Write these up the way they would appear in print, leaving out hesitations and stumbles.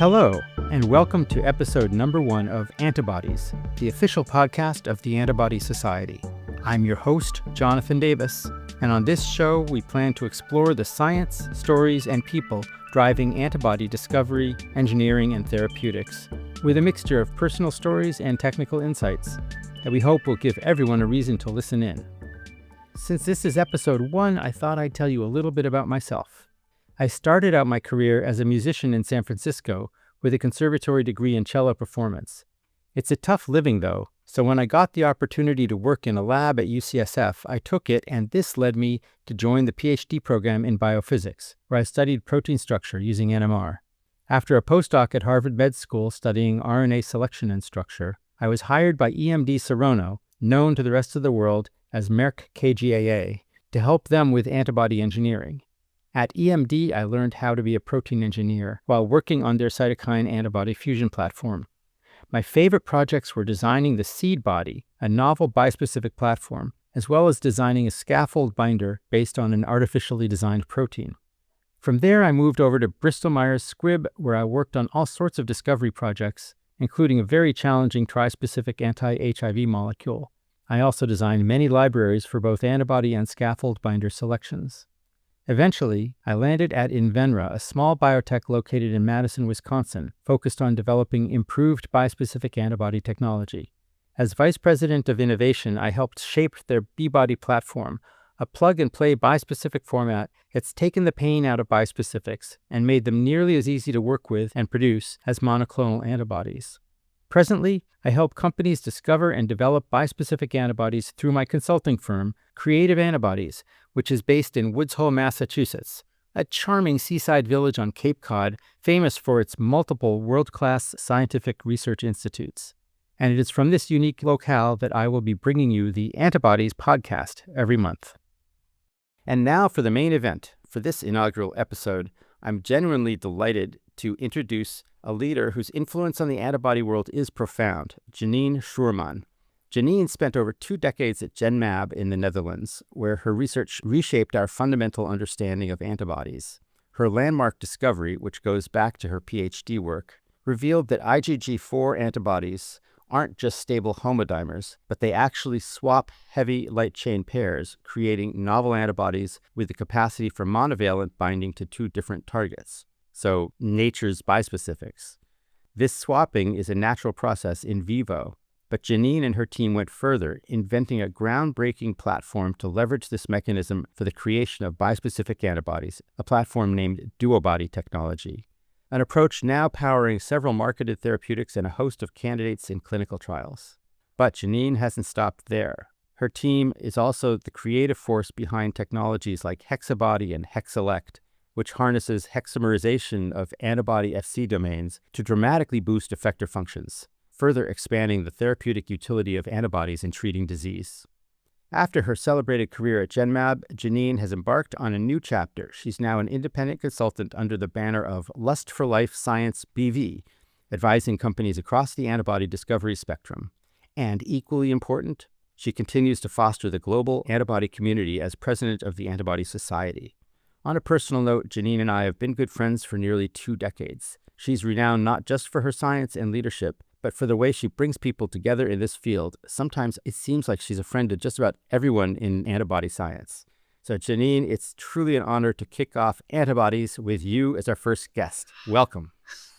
Hello, and welcome to episode number 1 of Antibodies, the official podcast of the Antibody Society. I'm your host, Jonathan Davis, and on this show, we plan to explore the science, stories, and people driving antibody discovery, engineering, and therapeutics, with a mixture of personal stories and technical insights that we hope will give everyone a reason to listen in. Since this is episode 1, I thought I'd tell you a little bit about myself. I started out my career as a musician in San Francisco with a conservatory degree in cello performance. It's a tough living, though, so when I got the opportunity to work in a lab at UCSF, I took it, and this led me to join the PhD program in biophysics, where I studied protein structure using NMR. After a postdoc at Harvard Med School studying RNA selection and structure, I was hired by EMD Serono, known to the rest of the world as Merck KGaA, to help them with antibody engineering. At EMD, I learned how to be a protein engineer while working on their cytokine antibody fusion platform. My favorite projects were designing the seed body, a novel bispecific platform, as well as designing a scaffold binder based on an artificially designed protein. From there, I moved over to Bristol Myers Squibb, where I worked on all sorts of discovery projects, including a very challenging trispecific anti-HIV molecule. I also designed many libraries for both antibody and scaffold binder selections. Eventually, I landed at Invenra, a small biotech located in Madison, Wisconsin, focused on developing improved bispecific antibody technology. As Vice President of Innovation, I helped shape their B-Body platform, a plug-and-play bispecific format that's taken the pain out of bispecifics and made them nearly as easy to work with and produce as monoclonal antibodies. Presently, I help companies discover and develop bispecific antibodies through my consulting firm, Creative Antibodies, which is based in Woods Hole, Massachusetts, a charming seaside village on Cape Cod, famous for its multiple world-class scientific research institutes. And it is from this unique locale that I will be bringing you the Antibodies podcast every month. And now for the main event. For this inaugural episode, I'm genuinely delighted to introduce a leader whose influence on the antibody world is profound, Janine Schuurman. Janine spent over 2 decades at Genmab in the Netherlands, where her research reshaped our fundamental understanding of antibodies. Her landmark discovery, which goes back to her PhD work, revealed that IgG4 antibodies aren't just stable homodimers, but they actually swap heavy light chain pairs, creating novel antibodies with the capacity for monovalent binding to 2 different targets. So, nature's bispecifics. This swapping is a natural process in vivo, but Janine and her team went further, inventing a groundbreaking platform to leverage this mechanism for the creation of bispecific antibodies, a platform named DuoBody technology, an approach now powering several marketed therapeutics and a host of candidates in clinical trials. But Janine hasn't stopped there. Her team is also the creative force behind technologies like HexaBody and HexElect, which harnesses hexamerization of antibody Fc domains to dramatically boost effector functions, further expanding the therapeutic utility of antibodies in treating disease. After her celebrated career at Genmab, Janine has embarked on a new chapter. She's now an independent consultant under the banner of Lust for Life Science BV, advising companies across the antibody discovery spectrum. And equally important, she continues to foster the global antibody community as president of the Antibody Society. On a personal note, Janine and I have been good friends for nearly 2 decades. She's renowned not just for her science and leadership, but for the way she brings people together in this field. Sometimes it seems like she's a friend to just about everyone in antibody science. So Janine, it's truly an honor to kick off Antibodies with you as our first guest. Welcome.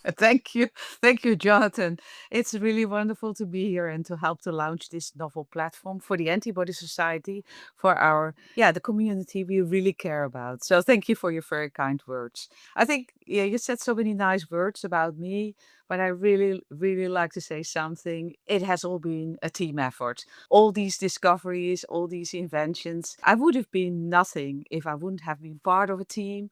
Thank you. Thank you, Jonathan. It's really wonderful to be here and to help to launch this novel platform for the Antibody Society, for the community we really care about. So thank you for your very kind words. I think, you said so many nice words about me, but I really, really like to say something. It has all been a team effort. All these discoveries, all these inventions. I would have been nothing if I wouldn't have been part of a team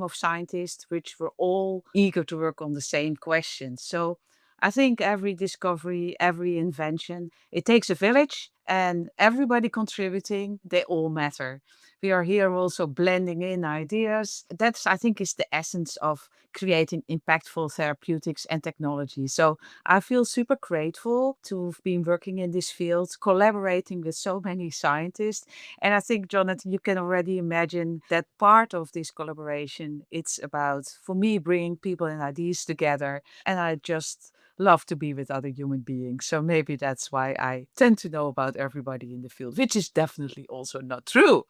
of scientists which were all eager to work on the same questions. So I think every discovery, every invention, it takes a village and everybody contributing, they all matter. We are here also blending in ideas. That's, I think, is the essence of creating impactful therapeutics and technology. So I feel super grateful to have been working in this field, collaborating with so many scientists. And I think, Jonathan, you can already imagine that part of this collaboration, it's about, for me, bringing people and ideas together. And I just love to be with other human beings. So maybe that's why I tend to know about everybody in the field, which is definitely also not true.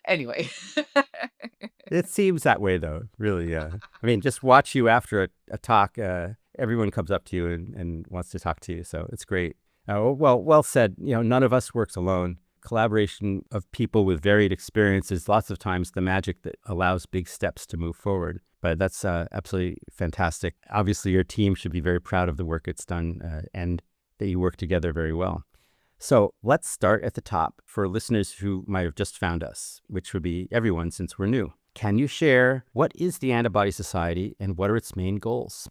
Anyway. It seems that way, though, really. I mean, just watch you after a talk. Everyone comes up to you and wants to talk to you. So it's great. Well said. None of us works alone. Collaboration of people with varied experiences, lots of times the magic that allows big steps to move forward. But that's absolutely fantastic. Obviously, your team should be very proud of the work it's done and that you work together very well. So let's start at the top for listeners who might have just found us, which would be everyone since we're new. Can you share what is the Antibody Society and what are its main goals?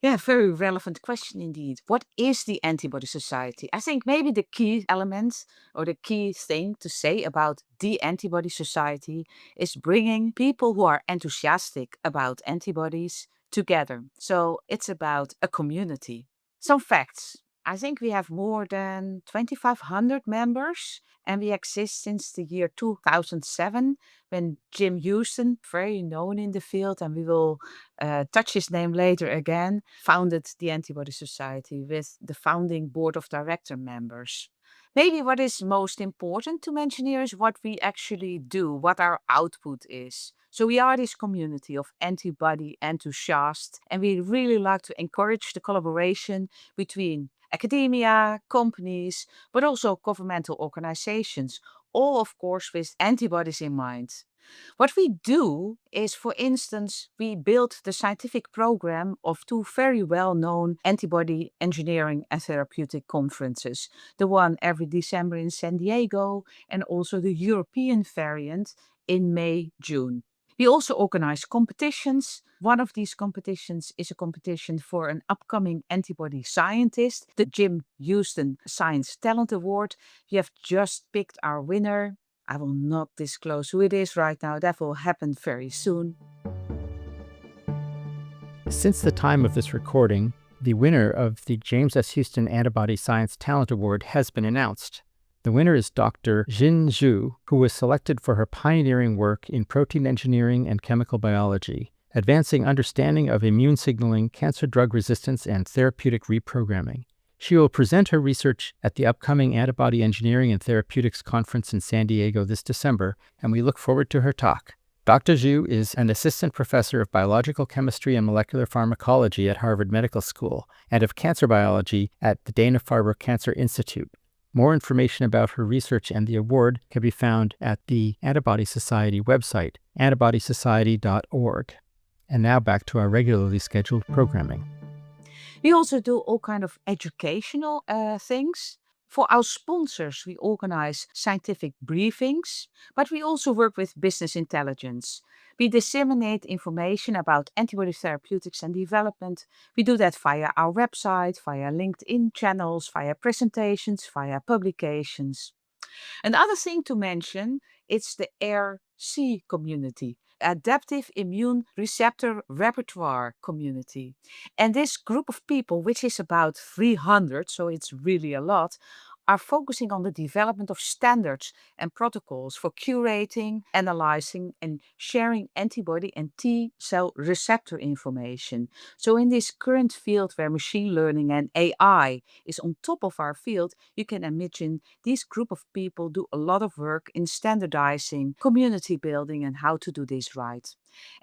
Yeah, very relevant question indeed. What is the Antibody Society? I think maybe the key element or the key thing to say about the Antibody Society is bringing people who are enthusiastic about antibodies together. So it's about a community. Some facts. I think we have more than 2,500 members and we exist since the year 2007 when Jim Houston, very known in the field, and we will touch his name later again, founded the Antibody Society with the founding board of director members. Maybe what is most important to mention here is what we actually do, what our output is. So we are this community of antibody enthusiasts, and we really like to encourage the collaboration between academia, companies, but also governmental organizations, all of course with antibodies in mind. What we do is, for instance, we built the scientific program of two very well known antibody engineering and therapeutic conferences. The one every December in San Diego, and also the European variant in May, June. We also organize competitions. One of these competitions is a competition for an upcoming antibody scientist, the Jim Houston Science Talent Award. We have just picked our winner. I will not disclose who it is right now. That will happen very soon. Since the time of this recording, the winner of the James S. Houston Antibody Science Talent Award has been announced. The winner is Dr. Janine Schuurman, who was selected for her pioneering work in protein engineering and chemical biology, advancing understanding of immune signaling, cancer drug resistance, and therapeutic reprogramming. She will present her research at the upcoming Antibody Engineering and Therapeutics Conference in San Diego this December, and we look forward to her talk. Dr. Zhu is an assistant professor of biological chemistry and molecular pharmacology at Harvard Medical School and of cancer biology at the Dana-Farber Cancer Institute. More information about her research and the award can be found at the Antibody Society website, antibodysociety.org. And now back to our regularly scheduled programming. We also do all kind of educational things. For our sponsors, we organize scientific briefings, but we also work with business intelligence. We disseminate information about antibody therapeutics and development. We do that via our website, via LinkedIn channels, via presentations, via publications. Another thing to mention, it's the AIRC community, Adaptive Immune Receptor Repertoire community. And this group of people, which is about 300, so it's really a lot, are focusing on the development of standards and protocols for curating, analyzing, and sharing antibody and T cell receptor information. So, in this current field where machine learning and AI is on top of our field, you can imagine this group of people do a lot of work in standardizing, community building, and how to do this right.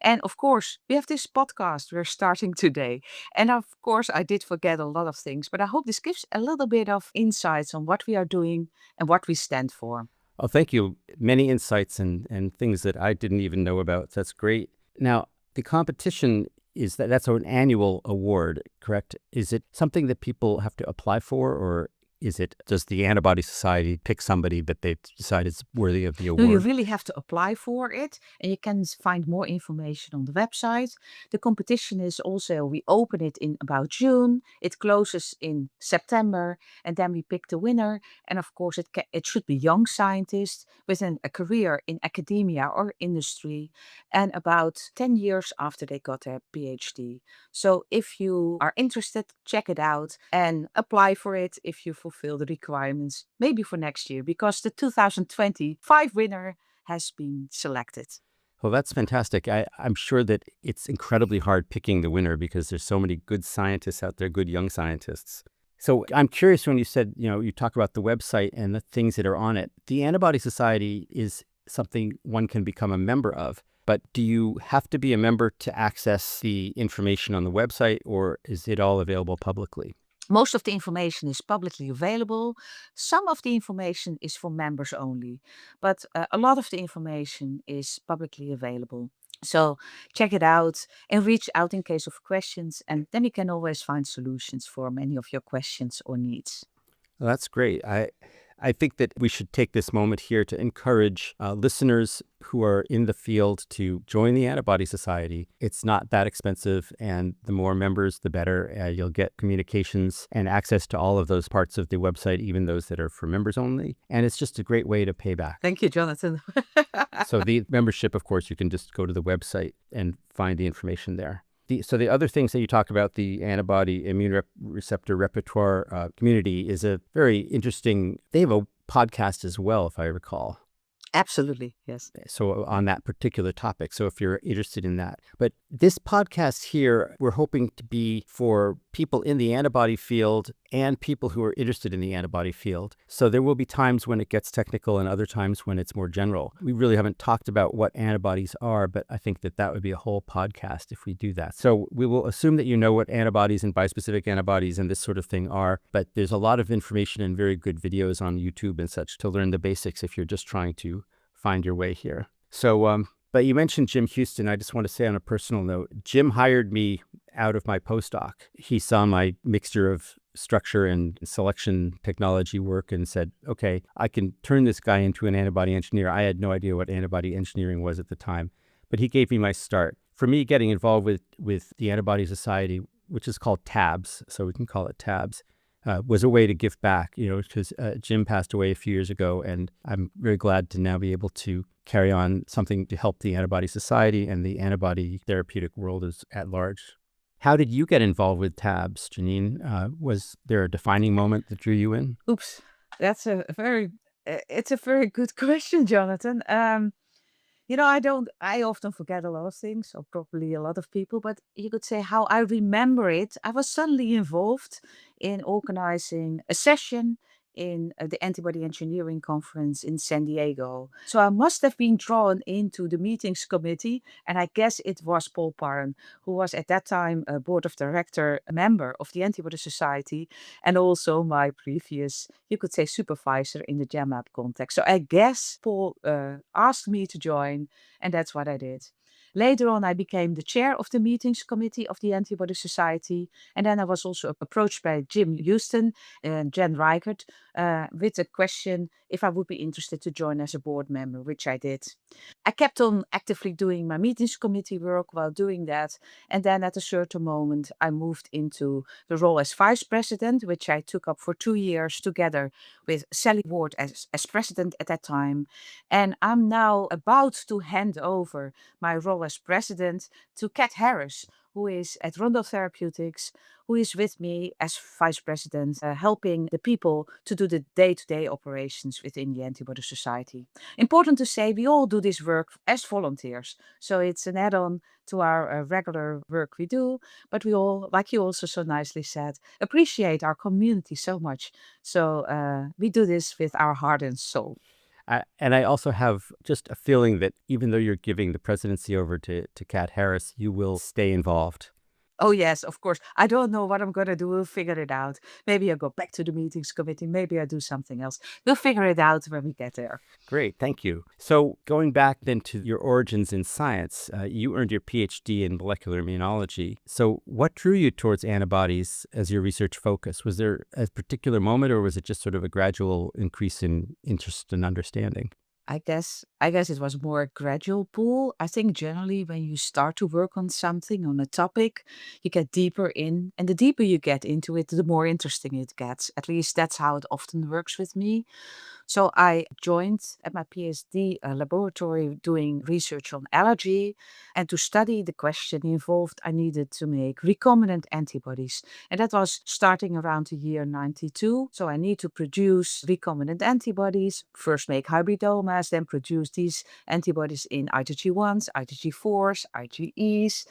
And of course, we have this podcast we're starting today. And of course, I did forget a lot of things, but I hope this gives a little bit of insights on what we are doing and what we stand for. Oh, thank you. Many insights and things that I didn't even know about. That's great. Now, the competition that's an annual award, correct? Is it something that people have to apply for, or Does the Antibody Society pick somebody that they decide is worthy of the No, you award? really have to apply for it, and you can find more information on the website. The competition is also, we open it in about June, it closes in September, and then we pick the winner. And of course, it should be young scientists with a career in academia or industry, and about 10 years after they got their PhD. So if you are interested, check it out and apply for it if you fulfill the requirements, maybe for next year, because the 2025 winner has been selected. Well, that's fantastic. I'm sure that it's incredibly hard picking the winner because there's so many good scientists out there, good young scientists. So I'm curious when you said, you talk about the website and the things that are on it. The Antibody Society is something one can become a member of, but do you have to be a member to access the information on the website, or is it all available publicly? Most of the information is publicly available. Some of the information is for members only, but a lot of the information is publicly available. So check it out and reach out in case of questions, and then you can always find solutions for many of your questions or needs. Well, that's great. I think that we should take this moment here to encourage listeners who are in the field to join the Antibody Society. It's not that expensive, and the more members, the better. You'll get communications and access to all of those parts of the website, even those that are for members only. And it's just a great way to pay back. Thank you, Jonathan. So the membership, of course, you can just go to the website and find the information there. So the other things that you talk about, the antibody immune receptor repertoire community, is a very interesting. They have a podcast as well, if I recall. Absolutely, yes. So on that particular topic. So if you're interested in that. But this podcast here, we're hoping to be for people in the antibody field and people who are interested in the antibody field. So there will be times when it gets technical and other times when it's more general. We really haven't talked about what antibodies are, but I think that would be a whole podcast if we do that. So we will assume that you know what antibodies and bispecific antibodies and this sort of thing are, but there's a lot of information and very good videos on YouTube and such to learn the basics if you're just trying to find your way here. So, but you mentioned Jim Houston. I just want to say on a personal note, Jim hired me out of my postdoc. He saw my mixture of structure and selection technology work and said, okay, I can turn this guy into an antibody engineer. I had no idea what antibody engineering was at the time, but he gave me my start. For me, getting involved with the Antibody Society, which is called TABS, so we can call it TABS, was a way to give back, because Jim passed away a few years ago, and I'm very glad to now be able to carry on something to help the Antibody Society and the antibody therapeutic world at large. How did you get involved with TABS, Janine? Was there a defining moment that drew you in? Oops, that's it's a very good question, Jonathan. I often forget a lot of things, or probably a lot of people, but you could say how I remember it. I was suddenly involved in organizing a session in the Antibody Engineering Conference in San Diego. So I must have been drawn into the meetings committee, and I guess it was Paul Parham, who was at that time a board of director member of the Antibody Society, and also my previous, you could say, supervisor in the GenMap context. So I guess Paul asked me to join, and that's what I did. Later on, I became the chair of the meetings committee of the Antibody Society. And then I was also approached by Jim Houston and Jen Reichert with a question if I would be interested to join as a board member, which I did. I kept on actively doing my meetings committee work while doing that. And then at a certain moment, I moved into the role as vice president, which I took up for 2 years together with Sally Ward as president at that time. And I'm now about to hand over my role as president to Kat Harris, who is at Rundle Therapeutics, who is with me as vice president, helping the people to do the day-to-day operations within the Antibody Society. Important to say, we all do this work as volunteers. So it's an add-on to our regular work we do, but we all, like you also so nicely said, appreciate our community so much. So we do this with our heart and soul. And I also have just a feeling that even though you're giving the presidency over to Kat Harris, you will stay involved. Oh, yes, of course. I don't know what I'm going to do. We'll figure it out. Maybe I'll go back to the meetings committee. Maybe I do something else. We'll figure it out when we get there. Great, thank you. So, going back then to your origins in science, you earned your PhD in molecular immunology. So, what drew you towards antibodies as your research focus? Was there a particular moment, or was it just sort of a gradual increase in interest and understanding? I guess it was more a gradual pull. I think generally when you start to work on something, on a topic, you get deeper in, and the deeper you get into it, the more interesting it gets. At least that's how it often works with me. So I joined at my PhD laboratory doing research on allergy. And to study the question involved, I needed to make recombinant antibodies. And that was starting around the year 92. So I need to produce recombinant antibodies, first make hybridomas, then produce these antibodies in IgG1s, IgG4s, IgEs.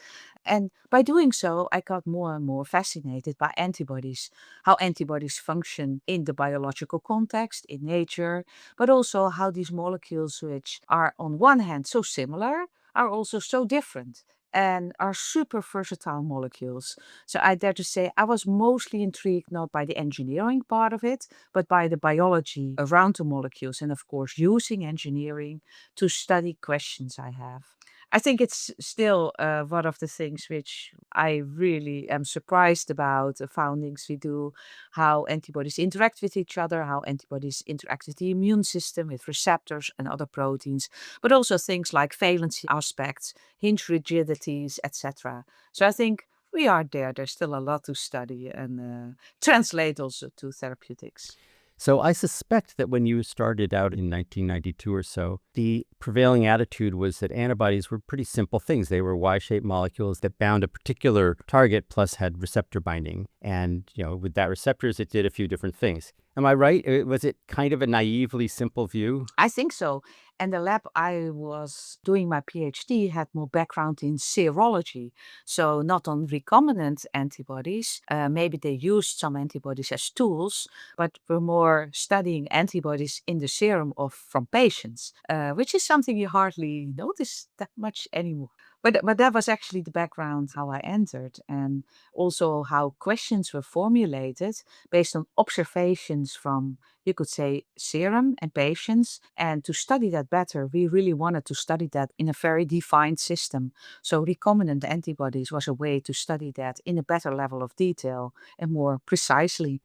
And by doing so, I got more and more fascinated by antibodies, how antibodies function in the biological context, in nature, but also how these molecules, which are on one hand so similar, are also so different and are super versatile molecules. So I dare to say I was mostly intrigued not by the engineering part of it, but by the biology around the molecules, and of course using engineering to study questions I have. I think it's still one of the things which I really am surprised about the foundings we do, how antibodies interact with each other, how antibodies interact with the immune system, with receptors and other proteins, but also things like valency aspects, hinge rigidities, etc. So I think we are there. There's still a lot to study and translate also to therapeutics. So I suspect that when you started out in 1992 or so, the prevailing attitude was that antibodies were pretty simple things. They were Y-shaped molecules that bound a particular target plus had receptor binding. And, with that receptors, it did a few different things. Am I right? Was it kind of a naively simple view? I think so. And the lab I was doing my PhD had more background in serology. So, not on recombinant antibodies. Maybe they used some antibodies as tools, but were more studying antibodies in the serum of from patients, which is something you hardly notice that much anymore. But that was actually the background how I entered, and also how questions were formulated based on observations from, you could say, serum and patients. And to study that better, we really wanted to study that in a very defined system. So recombinant antibodies was a way to study that in a better level of detail and more precisely.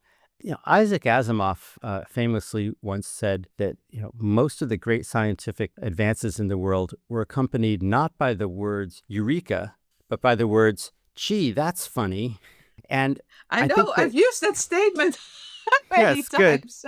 Isaac Asimov famously once said that most of the great scientific advances in the world were accompanied not by the words "eureka," but by the words "gee, that's funny." And I I know, think I've that used that statement many yes, good. times.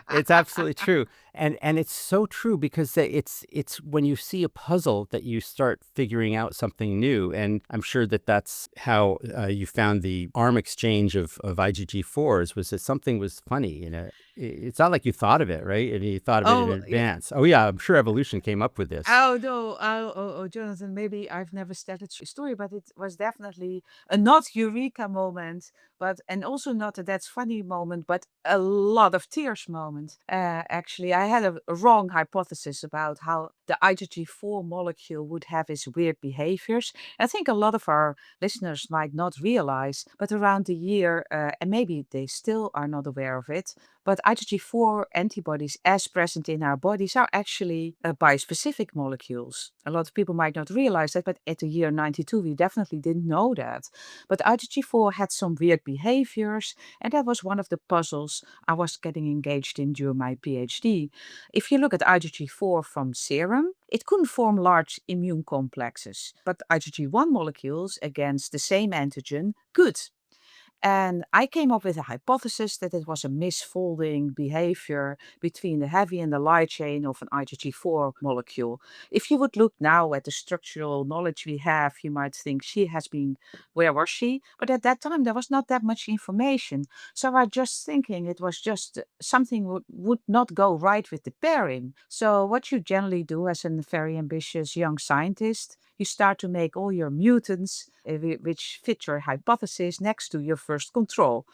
It's absolutely true. And it's so true because it's when you see a puzzle that you start figuring out something new. And I'm sure that that's how you found the arm exchange of IgG4s was that something was funny. It's not like you thought of it, right? And you thought of it in Oh, yeah. advance. Oh yeah, I'm sure evolution came up with this. Oh no, Jonathan, maybe I've never started a story, but it was definitely a not eureka moment, but and also not a that's funny moment, but a lot of tears moment. Actually, I had a wrong hypothesis about how the IgG4 molecule would have its weird behaviors. I think a lot of our listeners might not realize, but around the year, and maybe they still are not aware of it, but IgG4 antibodies, as present in our bodies, are actually bispecific molecules. A lot of people might not realize that, but at the year 92, we definitely didn't know that. But IgG4 had some weird behaviors, and that was one of the puzzles I was getting engaged in during my PhD. If you look at IgG4 from serum, it couldn't form large immune complexes, but IgG1 molecules against the same antigen could. And I came up with a hypothesis that it was a misfolding behavior between the heavy and the light chain of an IgG4 molecule. If you would look now at the structural knowledge we have, you might think she has been, where was she? But at that time, there was not that much information. So I just thinking it was just something would not go right with the pairing. So what you generally do as a very ambitious young scientist, you start to make all your mutants which fit your hypothesis next to your first control.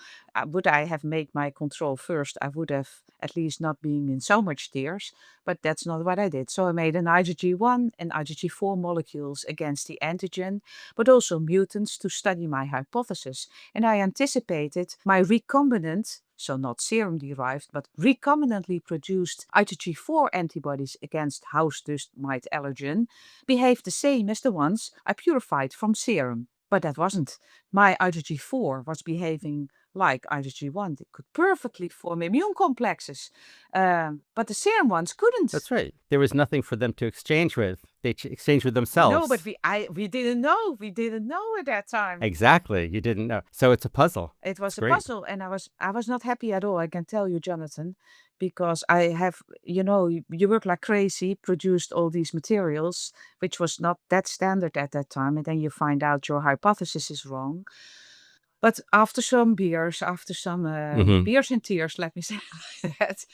Would I have made my control first, I would have at least not been in so much tears, but that's not what I did. So I made an IgG1 and IgG4 molecules against the antigen, but also mutants to study my hypothesis. And I anticipated my recombinant, so not serum-derived, but recombinantly produced IgG4 antibodies against house dust mite allergen behave the same as the ones I purified from serum. But that wasn't. My IgG4 was behaving like IgG1. It could perfectly form immune complexes, but the serum ones couldn't. That's right. There was nothing for them to exchange with. They exchanged with No, themselves. but we didn't know. We didn't know at that time. Exactly. You didn't know. So it's a puzzle. It was It's a great. puzzle, and I was not happy at all, I can tell you, Jonathan, because I have, you work like crazy, produced all these materials, which was not that standard at that time, and then you find out your hypothesis is wrong. But after some beers, after some beers and tears, let me say that,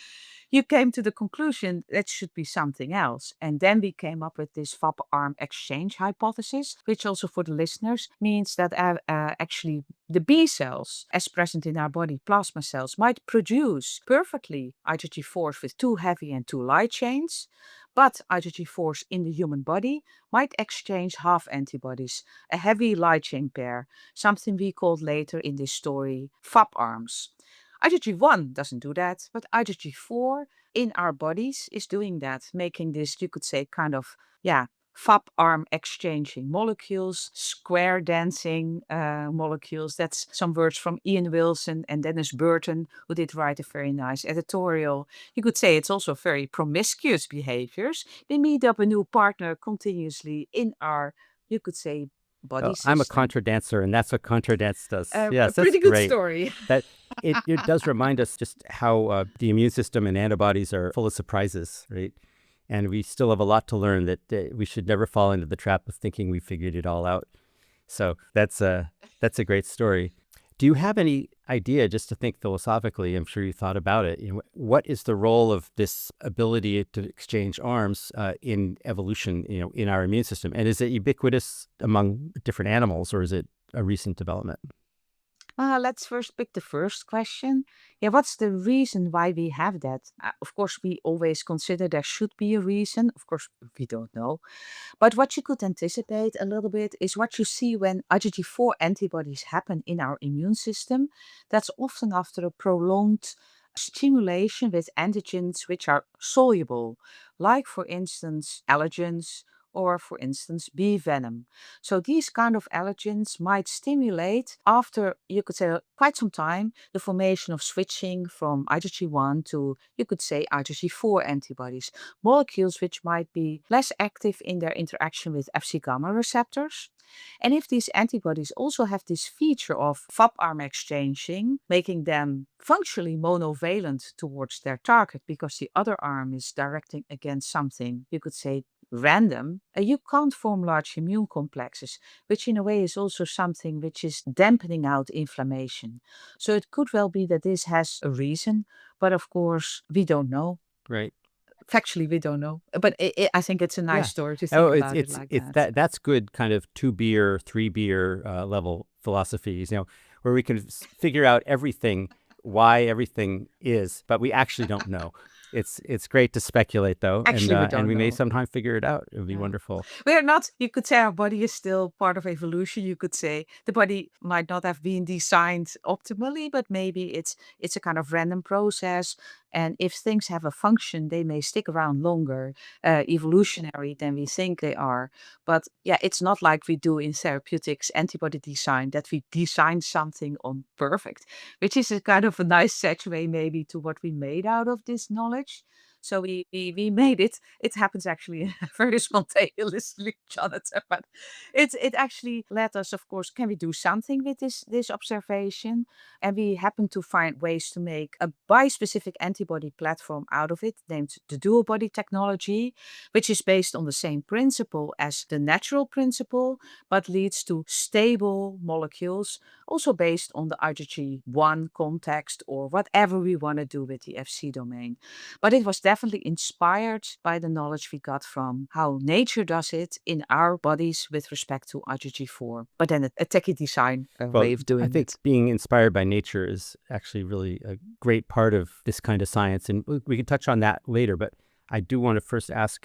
you came to the conclusion that should be something else. And then we came up with this FAP-arm exchange hypothesis, which also for the listeners means that actually the B cells, as present in our body, plasma cells, might produce perfectly IgG4s with 2 heavy and 2 light chains. But IgG4s in the human body might exchange half antibodies, a heavy light chain pair, something we called later in this story FAP arms. IgG1 doesn't do that, but IgG4 in our bodies is doing that, making this, you could say, kind of, FAP arm exchanging molecules, square dancing molecules. That's some words from Ian Wilson and Dennis Burton, who did write a very nice editorial. You could say it's also very promiscuous behaviors. They meet up a new partner continuously in our, you could say, body system. I'm a contra dancer, and that's what contra dance does. Yes, a pretty good great. story. That it does remind us just how the immune system and antibodies are full of surprises, right? And we still have a lot to learn, that we should never fall into the trap of thinking we figured it all out. So that's a great story. Do you have any idea, just to think philosophically, I'm sure you thought about it, what is the role of this ability to exchange arms in evolution, in our immune system? And is it ubiquitous among different animals, or is it a recent development? Let's first pick the first question. Yeah, what's the reason why we have that? Of course, we always consider there should be a reason. Of course, we don't know. But what you could anticipate a little bit is what you see when IgG4 antibodies happen in our immune system. That's often after a prolonged stimulation with antigens which are soluble, like, for instance, allergens or, for instance, bee venom. So these kind of allergens might stimulate, after, you could say, quite some time, the formation of switching from IgG1 to, you could say, IgG4 antibodies, molecules which might be less active in their interaction with Fc gamma receptors. And if these antibodies also have this feature of FAP arm exchanging, making them functionally monovalent towards their target because the other arm is directing against something, you could say, random, you can't form large immune complexes, which in a way is also something which is dampening out inflammation. So it could well be that this has a reason, but of course, we don't know. Right. Factually, we don't know. But I think it's a nice story to think about it like that. That's good kind of 2 beer, 3 beer level philosophies, where we can figure out everything, why everything is, but we actually don't know. It's great to speculate, though, and we may sometime figure it out. It would be wonderful. We're not, you could say, our body is still part of evolution. You could say the body might not have been designed optimally, but maybe it's a kind of random process. And if things have a function, they may stick around longer, evolutionary than we think they are. But yeah, it's not like we do in therapeutics antibody design, that we design something on perfect, which is a kind of a nice segue maybe to what we made out of this knowledge. So we made it. It happens actually very spontaneously, Jonathan. But it actually led us, of course, can we do something with this observation? And we happened to find ways to make a bispecific antibody platform out of it, named the dual body technology, which is based on the same principle as the natural principle, but leads to stable molecules, also based on the IgG1 context or whatever we want to do with the Fc domain. But it was definitely inspired by the knowledge we got from how nature does it in our bodies with respect to IgG4, but then a techie design way Well, of I doing think it. being inspired by nature is actually really a great part of this kind of science. And we can touch on that later. But I do want to first ask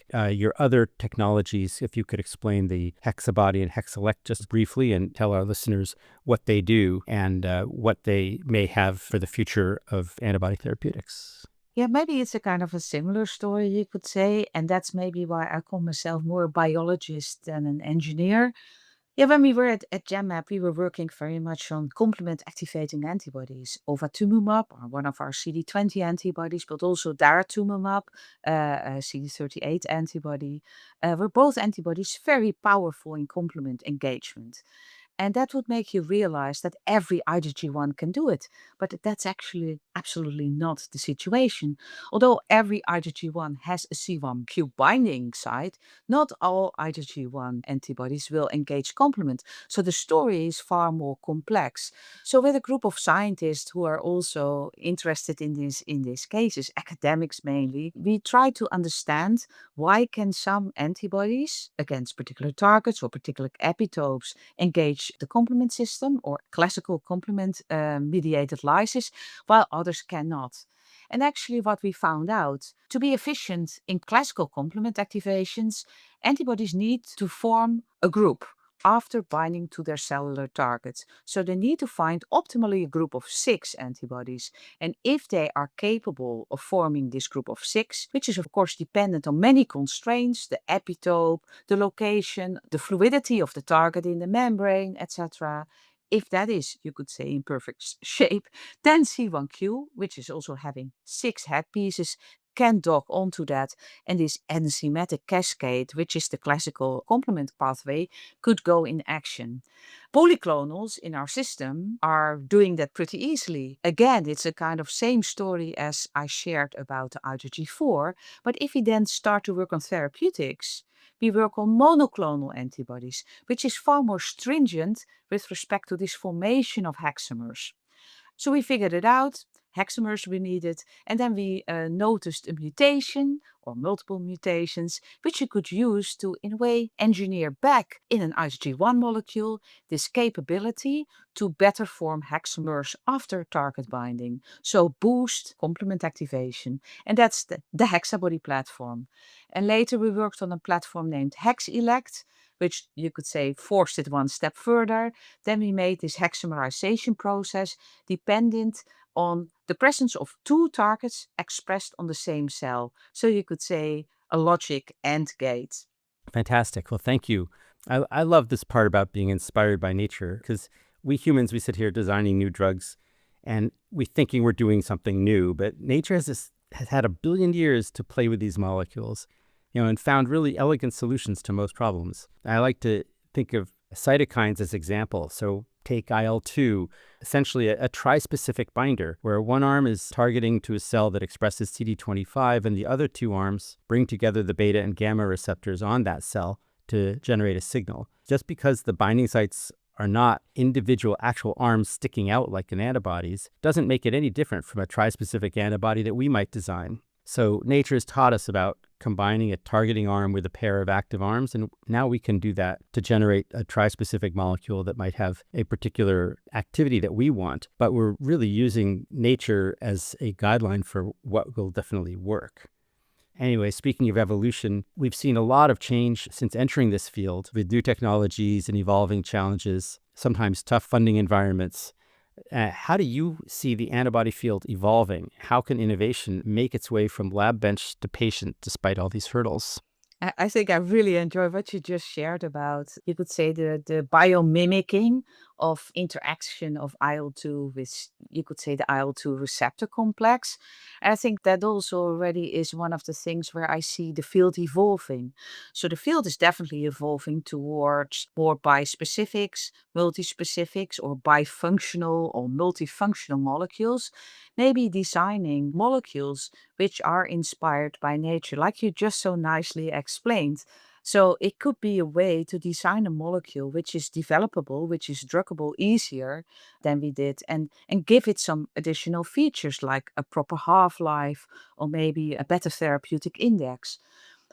your other technologies, if you could explain the Hexabody and Hexelect just briefly and tell our listeners what they do and what they may have for the future of antibody therapeutics. Yeah, maybe it's a kind of a similar story, you could say. And that's maybe why I call myself more a biologist than an engineer. Yeah, when we were at GenMap, we were working very much on complement activating antibodies. Ofatumumab, or one of our CD20 antibodies, but also daratumumab, a CD38 antibody, were both antibodies very powerful in complement engagement. And that would make you realize that every IgG1 can do it. But that's actually absolutely not the situation. Although every IgG1 has a C1q binding site, not all IgG1 antibodies will engage complement. So the story is far more complex. So with a group of scientists who are also interested in these cases, academics mainly, we try to understand why can some antibodies against particular targets or particular epitopes engage the complement system or classical complement mediated lysis, while others cannot. And actually, what we found out to be efficient in classical complement activations, antibodies need to form a group after binding to their cellular targets. So they need to find optimally a group of 6 antibodies. And if they are capable of forming this group of 6, which is of course dependent on many constraints, the epitope, the location, the fluidity of the target in the membrane, etc. If that is, you could say, in perfect shape, then C1q, which is also having 6 headpieces, can dock onto that, and this enzymatic cascade, which is the classical complement pathway, could go in action. Polyclonals in our system are doing that pretty easily. Again, it's a kind of same story as I shared about the IgG4, but if we then start to work on therapeutics, we work on monoclonal antibodies, which is far more stringent with respect to this formation of hexamers. So we figured it out, hexamers we needed, and then we noticed a mutation or multiple mutations, which you could use to, in a way, engineer back in an IgG1 molecule this capability to better form hexamers after target binding. So boost complement activation. And that's the Hexabody platform. And later we worked on a platform named HexElect, which you could say forced it one step further. Then we made this hexamerization process dependent on the presence of 2 targets expressed on the same cell. So you could say a logic AND gate. Fantastic. Well, thank you. I love this part about being inspired by nature because we humans, we sit here designing new drugs and we thinking we're doing something new, but nature has had a billion years to play with these molecules, and found really elegant solutions to most problems. I like to think of cytokines as example. So take IL-2, essentially a tri-specific binder where one arm is targeting to a cell that expresses CD25 and the other 2 arms bring together the beta and gamma receptors on that cell to generate a signal. Just because the binding sites are not individual actual arms sticking out like in antibodies doesn't make it any different from a tri-specific antibody that we might design. So nature has taught us about combining a targeting arm with a pair of active arms, and now we can do that to generate a tri-specific molecule that might have a particular activity that we want, but we're really using nature as a guideline for what will definitely work. Anyway, speaking of evolution, we've seen a lot of change since entering this field with new technologies and evolving challenges, sometimes tough funding environments. How do you see the antibody field evolving? How can innovation make its way from lab bench to patient despite all these hurdles? I think I really enjoy what you just shared about, you could say, the biomimicking of interaction of IL-2 with, you could say, the IL-2 receptor complex. I think that also already is one of the things where I see the field evolving. So the field is definitely evolving towards more bispecifics, multispecifics, or bifunctional or multifunctional molecules, maybe designing molecules which are inspired by nature, like you just so nicely explained. So it could be a way to design a molecule which is developable, which is druggable easier than we did, and give it some additional features like a proper half-life or maybe a better therapeutic index.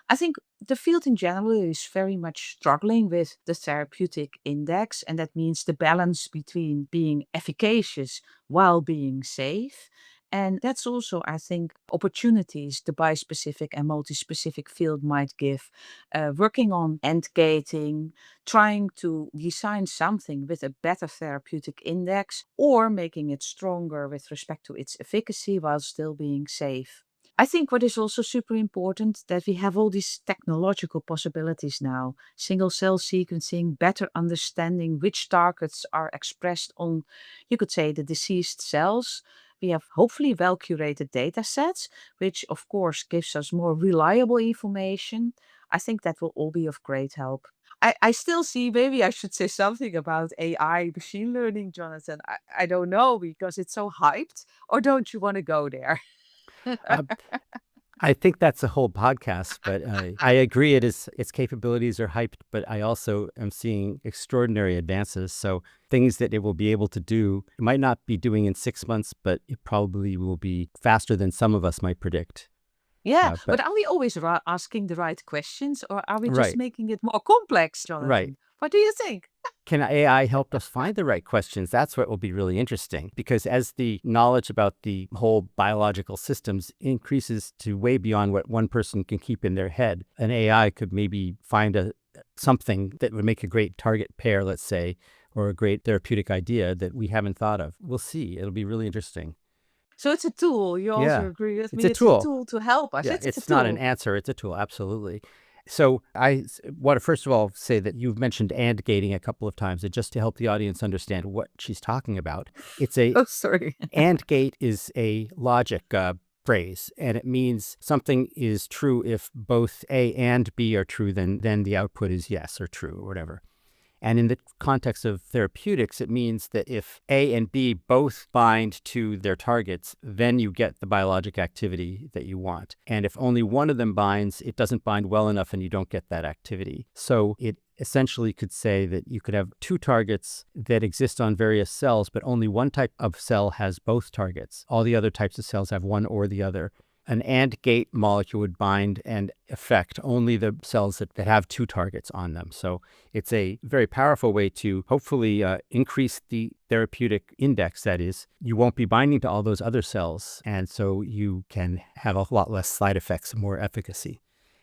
I think the field in general is very much struggling with the therapeutic index, and that means the balance between being efficacious while being safe. And that's also, I think, opportunities the bispecific and multispecific field might give. Working on end gating, trying to design something with a better therapeutic index, or making it stronger with respect to its efficacy while still being safe. I think what is also super important that we have all these technological possibilities now. Single cell sequencing, better understanding which targets are expressed on, you could say, the deceased cells. We have hopefully well curated data sets, which of course gives us more reliable information. I think that will all be of great help. I still see, maybe I should say something about AI, machine learning, Jonathan. I don't know because it's so hyped, or don't you want to go there? Uh, I think that's a whole podcast, but I agree its capabilities are hyped, but I also am seeing extraordinary advances. So things that it will be able to do, it might not be doing in 6 months, but it probably will be faster than some of us might predict. Yeah, But but are we always asking the right questions, or are we just right, making it more complex, right. Jonathan? What do you think? Can AI help us find the right questions? That's what will be really interesting, because as the knowledge about the whole biological systems increases to way beyond what one person can keep in their head, an AI could maybe find something that would make a great target pair, let's say, or a great therapeutic idea that we haven't thought of. We'll see. It'll be really interesting. So it's a tool. You also Yeah, agree with it's me? a It's a tool. tool to help us. Yeah, It's a it's not an tool. answer, it's a tool, absolutely. So I want to first of all say that you've mentioned and gating a couple of times, and just to help the audience understand what she's talking about. It's a Oh, sorry. and gate is a logic phrase, and it means something is true if both A and B are true, then the output is yes or true or whatever. And in the context of therapeutics, it means that if A and B both bind to their targets, then you get the biologic activity that you want. And if only one of them binds, it doesn't bind well enough and you don't get that activity. So it essentially could say that you could have two targets that exist on various cells, but only one type of cell has both targets. All the other types of cells have one or the other. An AND gate molecule would bind and affect only the cells that have two targets on them. So it's a very powerful way to hopefully increase the therapeutic index. That is, you won't be binding to all those other cells, and so you can have a lot less side effects and more efficacy.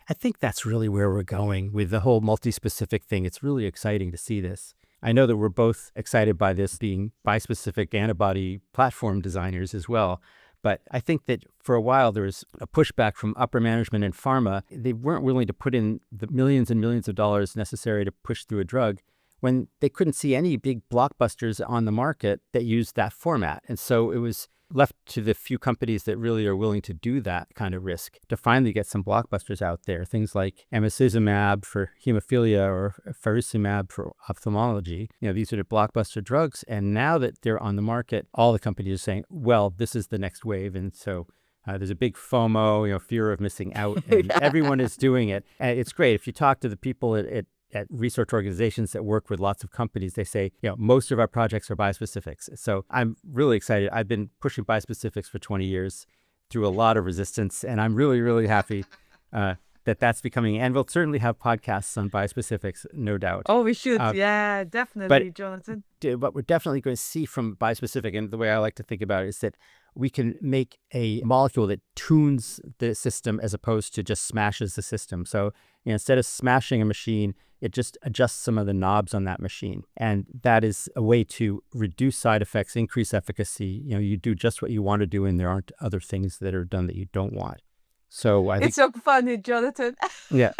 I think that's really where we're going with the whole multi-specific thing. It's really exciting to see this. I know that we're both excited by this, being bispecific antibody platform designers as well. But I think that for a while there was a pushback from upper management in pharma. They weren't willing to put in the millions and millions of dollars necessary to push through a drug when they couldn't see any big blockbusters on the market that used that format. And so it was left to the few companies that really are willing to do that kind of risk to finally get some blockbusters out there. Things like emicizumab for hemophilia or faricimab for ophthalmology. These are the blockbuster drugs. And now that they're on the market, all the companies are saying, well, this is the next wave. And so there's a big FOMO, fear of missing out, and everyone is doing it. And it's great. If you talk to the people at research organizations that work with lots of companies, they say, most of our projects are bispecifics. So I'm really excited. I've been pushing bispecifics for 20 years through a lot of resistance, and I'm really, really happy that that's becoming, and we'll certainly have podcasts on bispecifics, no doubt. Oh, we should. Yeah, But definitely, Jonathan. what we're definitely going to see from bispecific, and the way I like to think about it, is that we can make a molecule that tunes the system as opposed to just smashes the system. So instead of smashing a machine, it just adjusts some of the knobs on that machine. And that is a way to reduce side effects, increase efficacy. You do just what you want to do, and there aren't other things that are done that you don't want. So I think It's so funny, Jonathan, yeah,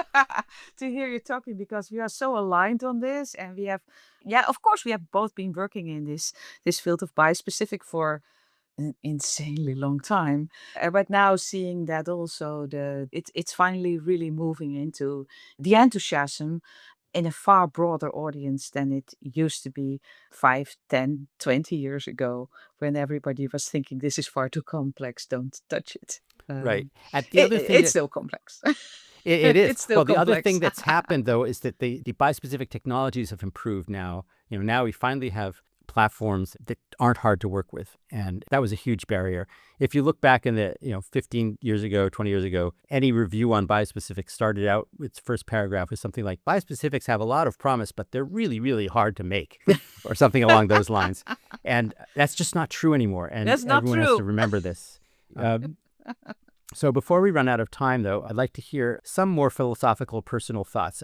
to hear you talking, because we are so aligned on this, and we have, yeah, of course, we have both been working in this field of bispecific for an insanely long time. But now seeing that also it's finally really moving into the enthusiasm in a far broader audience than it used to be 5, 10, 20 years ago, when everybody was thinking this is far too complex, don't touch it. right. And the other thing It's that still complex. It is. It's still Well, the other complex. thing that's happened though is that the bispecific technologies have improved now. Now we finally have platforms that aren't hard to work with. And that was a huge barrier. If you look back in the, 15 years ago, 20 years ago, any review on biospecifics started out, its first paragraph was something like, biospecifics have a lot of promise, but they're really, really hard to make, or something along those lines. And that's just not true anymore. And That's not everyone has to true. remember this. So before we run out of time, though, I'd like to hear some more philosophical, personal thoughts.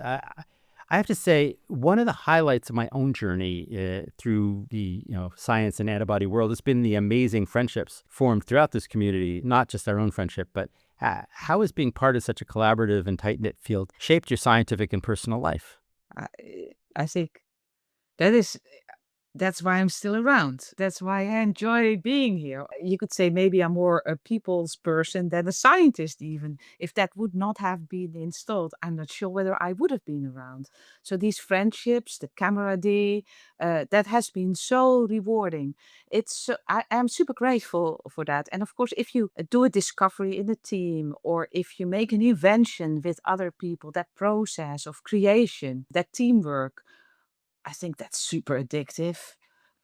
I have to say, one of the highlights of my own journey through the science and antibody world has been the amazing friendships formed throughout this community, not just our own friendship, but how has being part of such a collaborative and tight-knit field shaped your scientific and personal life? I, I think that is that's why I'm still around. That's why I enjoy being here. You could say maybe I'm more a people's person than a scientist, even. If that would not have been installed, I'm not sure whether I would have been around. So these friendships, the camaraderie, that has been so rewarding. I am super grateful for that. And of course, if you do a discovery in a team or if you make an invention with other people, that process of creation, that teamwork, I think that's super addictive.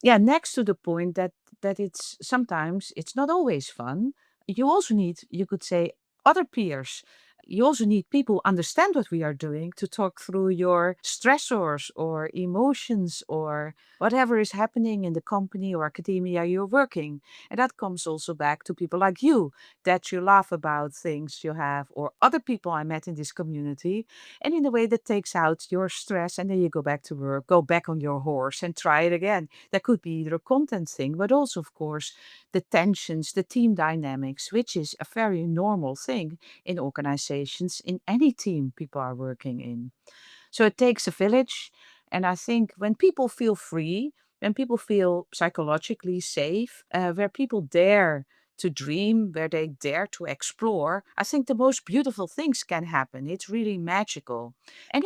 Yeah, next to the point that it's sometimes it's not always fun. You also need, you could say, other peers. You also need people who understand what we are doing to talk through your stressors or emotions or whatever is happening in the company or academia you're working. And that comes also back to people like you, that you laugh about things you have, or other people I met in this community, and in a way that takes out your stress, and then you go back to work, go back on your horse and try it again. That could be either a content thing, but also, of course, the tensions, the team dynamics, which is a very normal thing in organizations, in any team people are working in. So it takes a village. And I think when people feel free, when people feel psychologically safe, where people dare to dream, where they dare to explore, I think the most beautiful things can happen. It's really magical. And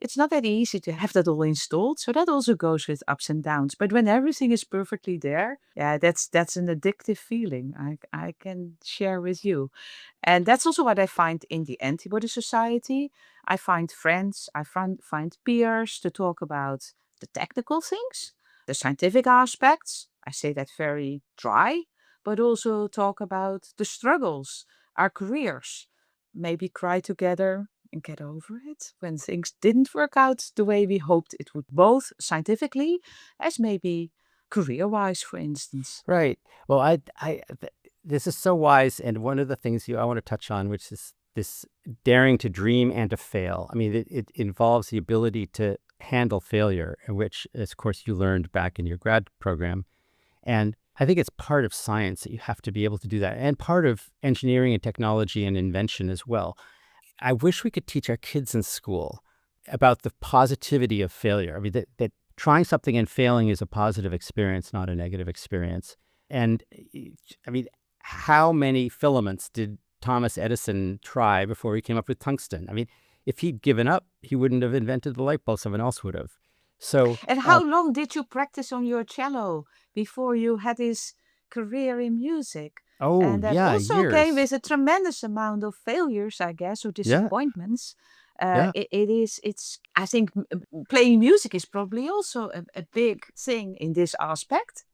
it's not that easy to have that all installed. So that also goes with ups and downs. But when everything is perfectly there, yeah, that's an addictive feeling I can share with you. And that's also what I find in the Antibody Society. I find friends, I find peers to talk about the technical things, the scientific aspects. I say that very dry, but also talk about the struggles, our careers, maybe cry together and get over it when things didn't work out the way we hoped it would, both scientifically as maybe career wise, for instance. Right. Well, this is so wise. And one of the things I want to touch on, which is this daring to dream and to fail. I mean, it involves the ability to handle failure, which, of course, you learned back in your grad program. And I think it's part of science that you have to be able to do that, and part of engineering and technology and invention as well. I wish we could teach our kids in school about the positivity of failure. I mean, that trying something and failing is a positive experience, not a negative experience. And I mean, how many filaments did Thomas Edison try before he came up with tungsten? I mean, if he'd given up, he wouldn't have invented the light bulb. Someone else would have. So, And how long did you practice on your cello before you had this career in music? oh And that yeah, also came years. with a tremendous amount of failures, I guess, or Yeah, disappointments. yeah. I think playing music is probably also a big thing in this aspect.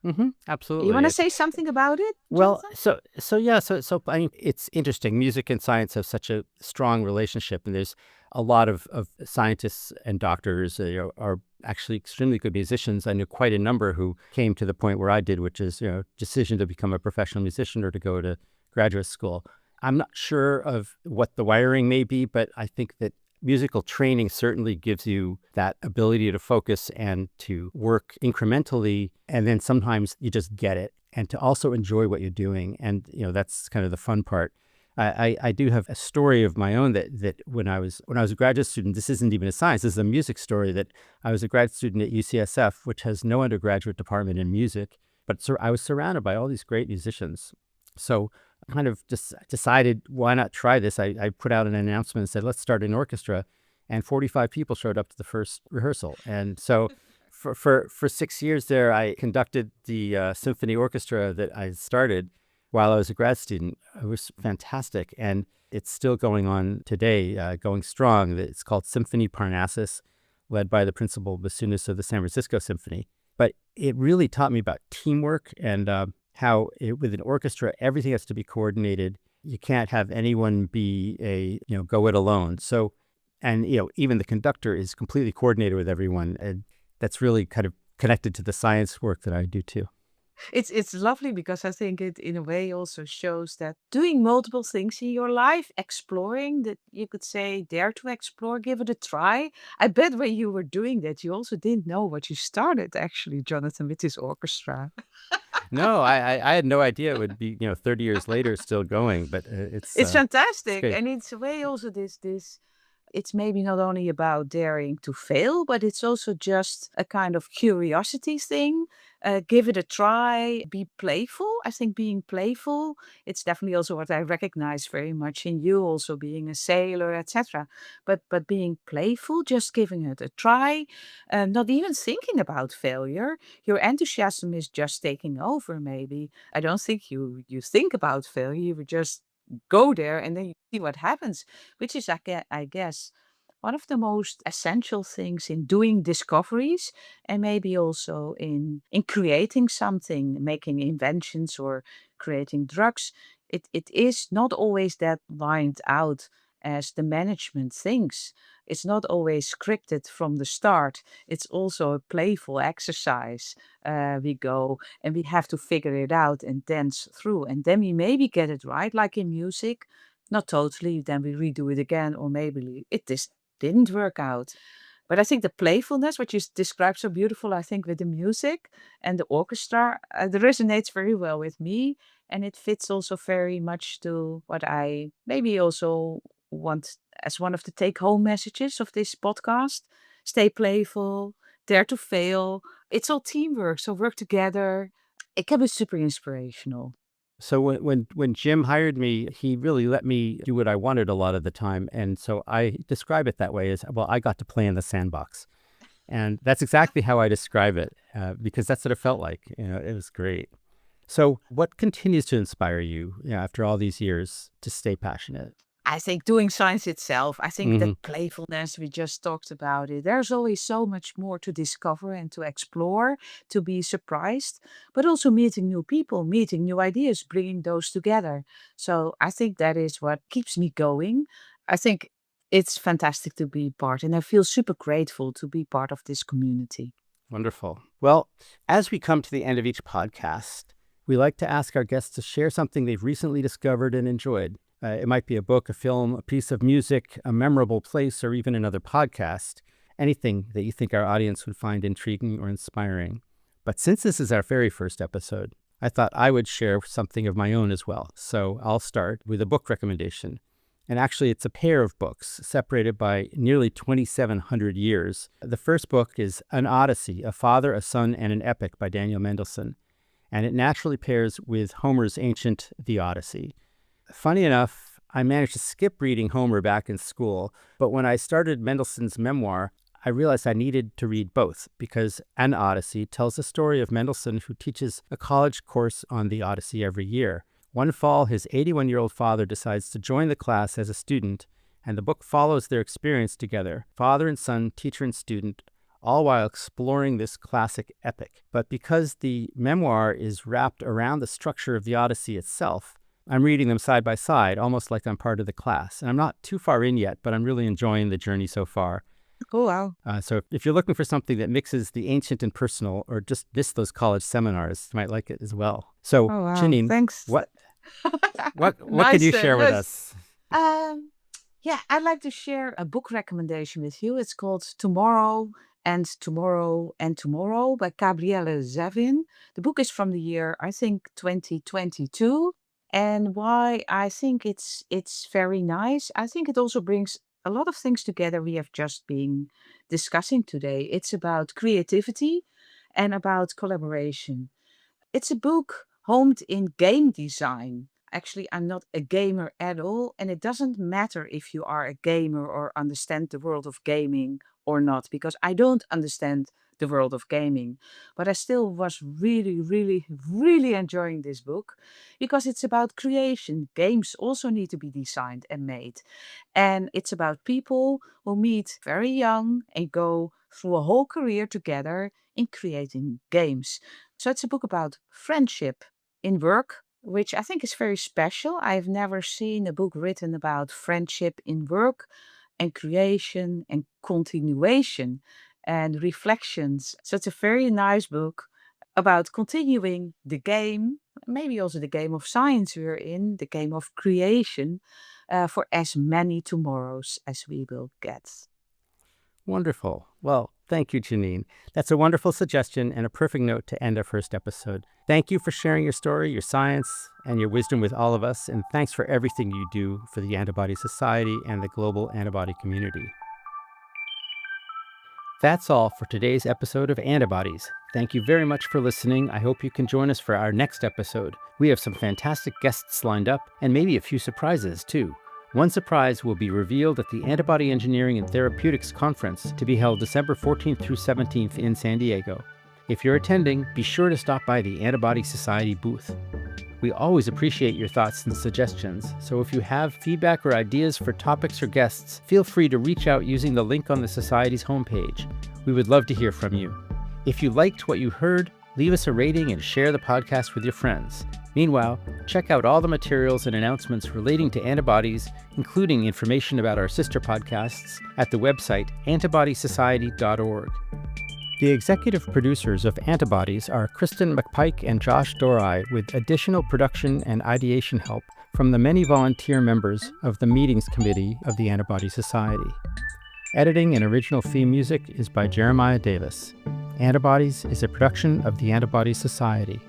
You Absolutely. want to say something about it, Well, Jonathan? so I mean, it's interesting. Music and science have such a strong relationship, and there's a lot of scientists and doctors are actually extremely good musicians. I knew quite a number who came to the point where I did, which is decision to become a professional musician or to go to graduate school. I'm not sure of what the wiring may be, but I think that musical training certainly gives you that ability to focus and to work incrementally. And then sometimes you just get it, and to also enjoy what you're doing. And, that's kind of the fun part. I do have a story of my own that when I was a graduate student, this isn't even a science, this is a music story, that I was a grad student at UCSF, which has no undergraduate department in music, but I was surrounded by all these great musicians. So I kind of just decided, why not try this? I put out an announcement and said, let's start an orchestra. And 45 people showed up to the first rehearsal. And so for 6 years there, I conducted the symphony orchestra that I started, while I was a grad student. It was fantastic. And it's still going on today, going strong. It's called Symphony Parnassus, led by the principal bassoonist of the San Francisco Symphony. But it really taught me about teamwork and how with an orchestra, everything has to be coordinated. You can't have anyone be go it alone. So, and, even the conductor is completely coordinated with everyone. And that's really kind of connected to the science work that I do too. It's lovely because I think it in a way also shows that doing multiple things in your life, exploring that you could say dare to explore, give it a try. I bet when you were doing that, you also didn't know what you started actually, Jonathan, with this orchestra. No, I had no idea it would be 30 years later still going, but It's it's fantastic. great. And it's a way also this it's maybe not only about daring to fail, but it's also just a kind of curiosity thing. Give it a try, be playful. I think being playful, it's definitely also what I recognize very much in you, also being a sailor, etc. But being playful, just giving it a try, not even thinking about failure. Your enthusiasm is just taking over, maybe. I don't think you think about failure. You would just go there and then you see what happens, which is, I guess, one of the most essential things in doing discoveries and maybe also in creating something, making inventions or creating drugs. It is not always that lined out as the management thinks. It's not always scripted from the start. It's also a playful exercise. We go and we have to figure it out and dance through. And then we maybe get it right, like in music. Not totally, then we redo it again, or maybe it just didn't work out. But I think the playfulness, what you described so beautiful, I think with the music and the orchestra, that resonates very well with me. And it fits also very much to what I maybe also want as one of the take home messages of this podcast. Stay playful, dare to fail. It's all teamwork, so work together. It can be super inspirational. So when Jim hired me, he really let me do what I wanted a lot of the time. And so I describe it that way as, well, I got to play in the sandbox. And that's exactly how I describe it, because that's what it felt like. It was great. So what continues to inspire you, after all these years to stay passionate? I think doing science itself, I think Hmm. that playfulness, we just talked about it. There's always so much more to discover and to explore, to be surprised, but also meeting new people, meeting new ideas, bringing those together. So I think that is what keeps me going. I think it's fantastic to be part, and I feel super grateful to be part of this community. Wonderful. Well, as we come to the end of each podcast, we like to ask our guests to share something they've recently discovered and enjoyed. It might be a book, a film, a piece of music, a memorable place, or even another podcast. Anything that you think our audience would find intriguing or inspiring. But since this is our very first episode, I thought I would share something of my own as well. So I'll start with a book recommendation. And actually, it's a pair of books separated by nearly 2,700 years. The first book is An Odyssey, A Father, a Son, and an Epic by Daniel Mendelsohn. And it naturally pairs with Homer's ancient The Odyssey. Funny enough, I managed to skip reading Homer back in school, but when I started Mendelssohn's memoir, I realized I needed to read both because An Odyssey tells the story of Mendelssohn, who teaches a college course on the Odyssey every year. One fall, his 81-year-old father decides to join the class as a student, and the book follows their experience together, father and son, teacher and student, all while exploring this classic epic. But because the memoir is wrapped around the structure of the Odyssey itself, I'm reading them side by side, almost like I'm part of the class. And I'm not too far in yet, but I'm really enjoying the journey so far. Oh, wow. So if you're looking for something that mixes the ancient and personal, or just miss those college seminars, you might like it as well. So, Oh, wow. Janine, Thanks. what could Nice. you share with Yes. us? Um, yeah, I'd like to share a book recommendation with you. It's called Tomorrow and Tomorrow and Tomorrow by Gabriele Zevin. The book is from the year, I think, 2022. And why I think it's very nice. I think it also brings a lot of things together we have just been discussing today. It's about creativity and about collaboration. It's a book homed in game design. Actually, I'm not a gamer at all, and it doesn't matter if you are a gamer or understand the world of gaming or not, because I don't understand the world of gaming. But I still was really, really, really enjoying this book because it's about creation. Games also need to be designed and made. And it's about people who meet very young and go through a whole career together in creating games. So it's a book about friendship in work, which I think is very special. I've never seen a book written about friendship in work and creation and continuation and reflections. So it's a very nice book about continuing the game, maybe also the game of science we're in, the game of creation, for as many tomorrows as we will get. Wonderful. Well, thank you, Janine. That's a wonderful suggestion and a perfect note to end our first episode. Thank you for sharing your story, your science, and your wisdom with all of us. And thanks for everything you do for the Antibody Society and the global antibody community. That's all for today's episode of Antibodies. Thank you very much for listening. I hope you can join us for our next episode. We have some fantastic guests lined up and maybe a few surprises too. One surprise will be revealed at the Antibody Engineering and Therapeutics Conference to be held December 14th through 17th in San Diego. If you're attending, be sure to stop by the Antibody Society booth. We always appreciate your thoughts and suggestions, so if you have feedback or ideas for topics or guests, feel free to reach out using the link on the Society's homepage. We would love to hear from you. If you liked what you heard, leave us a rating and share the podcast with your friends. Meanwhile, check out all the materials and announcements relating to antibodies, including information about our sister podcasts, at the website antibodysociety.org. The executive producers of Antibodies are Kristen McPike and Josh Dorai, with additional production and ideation help from the many volunteer members of the Meetings Committee of the Antibody Society. Editing and original theme music is by Jeremiah Davis. Antibodies is a production of the Antibody Society.